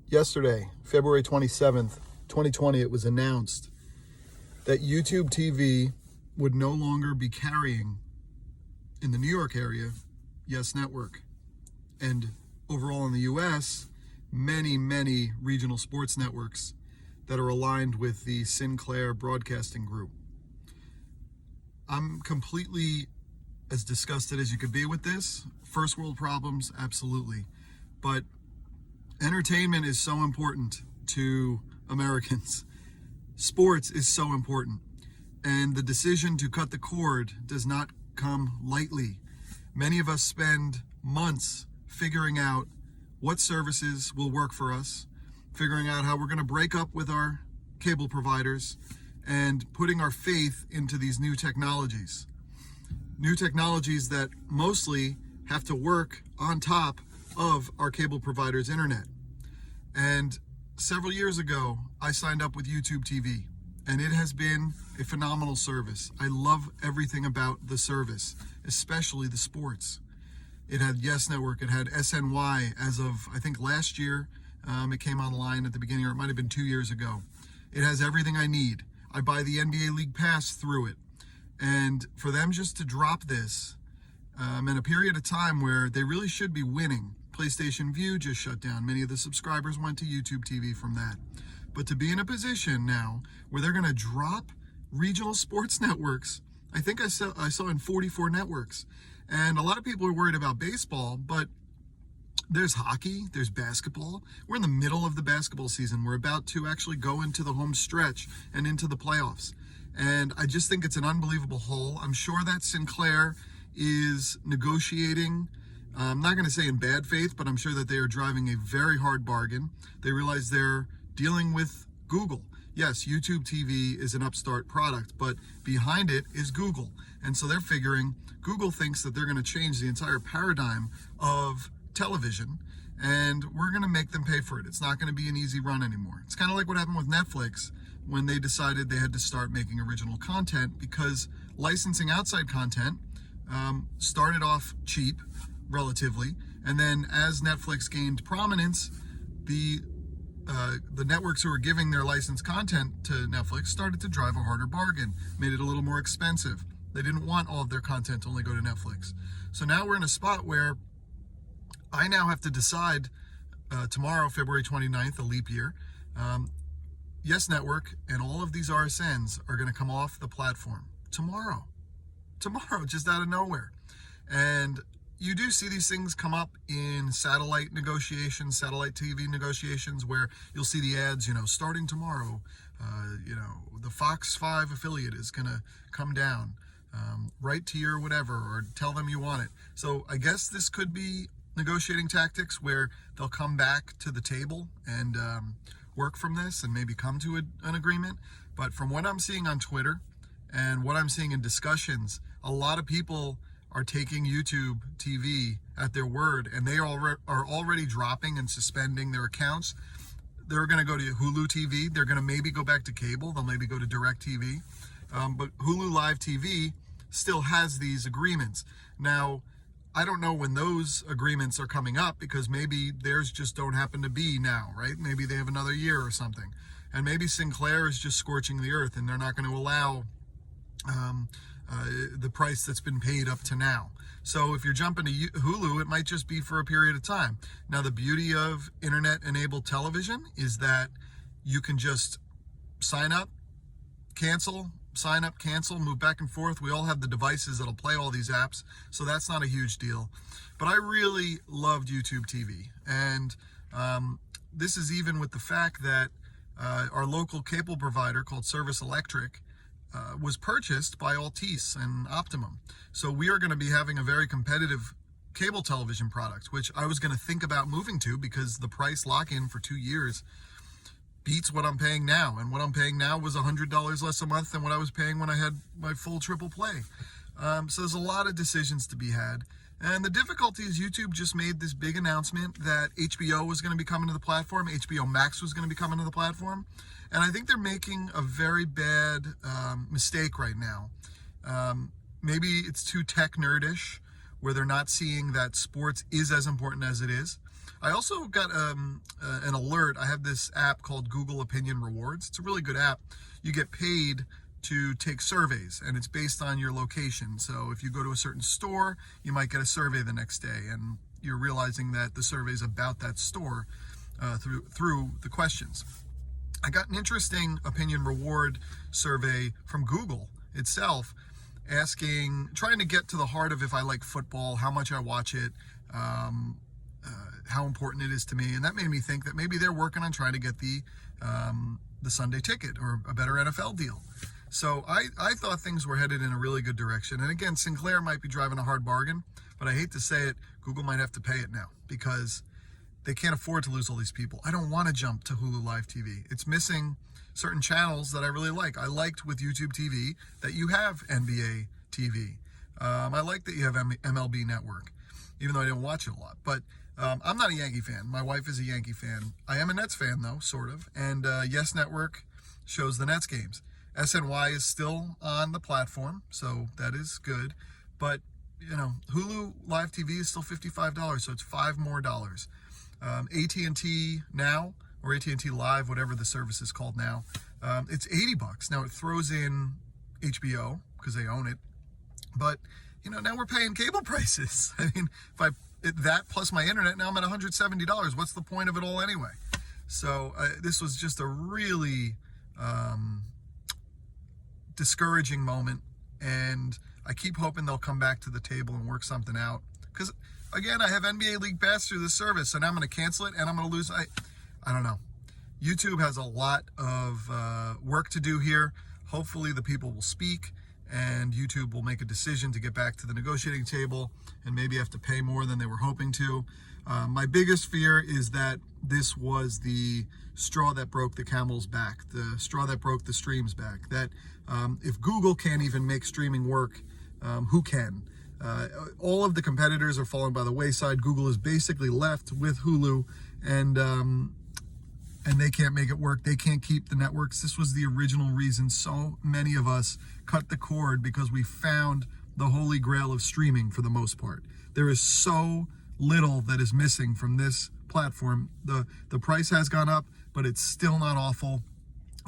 Yesterday, February 27th, 2020, it was announced that YouTube TV would no longer be carrying, in the New York area, Yes Network. And overall in the US, many regional sports networks that are aligned with the Sinclair Broadcasting Group. I'm completely as disgusted as you could be with this. First world problems, absolutely. But entertainment is so important to Americans. Sports is so important. And the decision to cut the cord does not come lightly. Many of us spend months figuring out what services will work for us, figuring out how we're going to break up with our cable providers, and putting our faith into these new technologies. New technologies that mostly have to work on top of our cable provider's internet. And several years ago, I signed up with YouTube TV, and it has been a phenomenal service. I love everything about the service, especially the sports. It had Yes Network, it had SNY as of, I think, last year. It came online at the beginning, or it might have been 2 years ago. It has everything I need. I buy the NBA League Pass through it. And for them just to drop this in a period of time where they really should be winning. PlayStation View just shut down. Many of the subscribers went to YouTube TV from that. But to be in a position now where they're going to drop regional sports networks, I think I saw in 44 networks. And a lot of people are worried about baseball, but there's hockey, there's basketball. We're in the middle of the basketball season. We're about to actually go into the home stretch and into the playoffs. And I just think it's an unbelievable haul. I'm sure that Sinclair is negotiating, I'm not going to say in bad faith, but I'm sure that they are driving a very hard bargain. They realize they're dealing with Google. Yes, YouTube TV is an upstart product, but behind it is Google. And so they're figuring, Google thinks that they're going to change the entire paradigm of television, and we're going to make them pay for it. It's not going to be an easy run anymore. It's kind of like what happened with Netflix when they decided they had to start making original content, because licensing outside content started off cheap, relatively, and then as Netflix gained prominence, the networks who were giving their licensed content to Netflix started to drive a harder bargain, made it a little more expensive. They didn't want all of their content to only go to Netflix. So now we're in a spot where I now have to decide tomorrow, February 29th, a leap year, Yes Network and all of these RSNs are going to come off the platform tomorrow, just out of nowhere. And you do see these things come up in satellite negotiations, satellite TV negotiations, where you'll see the ads, starting tomorrow, the Fox 5 affiliate is going to come down, write to your whatever, or tell them you want it. So I guess this could be negotiating tactics where they'll come back to the table and work from this and maybe come to an agreement. But from what I'm seeing on Twitter and what I'm seeing in discussions, a lot of people are taking YouTube TV at their word, and they are already dropping and suspending their accounts. They're going to go to Hulu TV. They're going to maybe go back to cable. They'll maybe go to DirecTV. But Hulu Live TV still has these agreements. Now, I don't know when those agreements are coming up, because maybe theirs just don't happen to be now, right? Maybe they have another year or something. And maybe Sinclair is just scorching the earth, and they're not going to allow the price that's been paid up to now. So if you're jumping to Hulu, it might just be for a period of time. Now, the beauty of internet-enabled television is that you can just sign up, cancel, move back and forth. We all have the devices that'll play all these apps, so that's not a huge deal. But I really loved YouTube TV, and this is even with the fact that our local cable provider called Service Electric was purchased by Altice and Optimum. So we are going to be having a very competitive cable television product, which I was going to think about moving to, because the price lock-in for 2 years beats what I'm paying now. And what I'm paying now was $100 less a month than what I was paying when I had my full triple play. So there's a lot of decisions to be had. And the difficulty is YouTube just made this big announcement that HBO was going to be coming to the platform. HBO Max was going to be coming to the platform. And I think they're making a very bad mistake right now. Maybe it's too tech nerdish, where they're not seeing that sports is as important as it is. I also got an alert. I have this app called Google Opinion Rewards. It's a really good app. You get paid to take surveys, and it's based on your location. So if you go to a certain store, you might get a survey the next day, and you're realizing that the survey is about that store through the questions. I got an interesting opinion reward survey from Google itself, trying to get to the heart of if I like football, how much I watch it, how important it is to me. And that made me think that maybe they're working on trying to get the Sunday ticket or a better NFL deal. So I thought things were headed in a really good direction. And again, Sinclair might be driving a hard bargain, but I hate to say it, Google might have to pay it now because they can't afford to lose all these people. I don't want to jump to Hulu Live TV. It's missing certain channels that I really like. I liked with YouTube TV that you have NBA TV. I like that you have MLB Network, even though I didn't watch it a lot. But I'm not a Yankee fan. My wife is a Yankee fan. I am a Nets fan, though, sort of. And Yes Network shows the Nets games. SNY is still on the platform, so that is good. But, Hulu Live TV is still $55, so it's $5 more. AT&T Now, or AT&T Live, whatever the service is called now, it's $80. Now, it throws in HBO, because they own it. But, now we're paying cable prices. I mean, that plus my internet, now I'm at $170. What's the point of it all anyway? So this was just a really discouraging moment, and I keep hoping they'll come back to the table and work something out. Because, again, I have NBA League Pass through the service, and I'm going to cancel it, and I'm going to lose. I don't know. YouTube has a lot of work to do here. Hopefully the people will speak, and YouTube will make a decision to get back to the negotiating table and maybe have to pay more than they were hoping to. My biggest fear is that this was the straw that broke the camel's back, the straw that broke the stream's back, that if Google can't even make streaming work, who can? All of the competitors are falling by the wayside. Google is basically left with Hulu, and they can't make it work. They can't keep the networks. This was the original reason so many of us cut the cord, because we found the holy grail of streaming for the most part. There is so little that is missing from this platform. The price has gone up, but it's still not awful.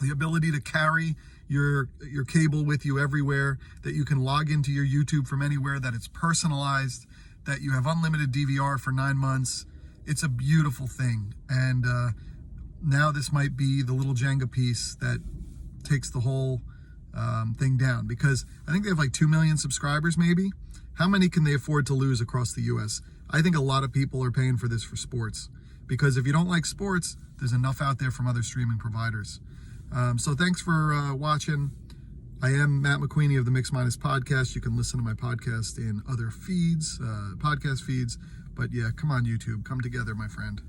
The ability to carry your cable with you everywhere, that you can log into your YouTube from anywhere, that it's personalized, that you have unlimited DVR for 9 months. It's a beautiful thing. And now this might be the little Jenga piece that takes the whole thing down, because I think they have like 2 million subscribers maybe. How many can they afford to lose across the US? I think a lot of people are paying for this for sports, because if you don't like sports, there's enough out there from other streaming providers. So thanks for watching. I am Matt McQueenie of the Mix Minus Podcast. You can listen to my podcast in other feeds, podcast feeds. But yeah, come on, YouTube. Come together, my friend.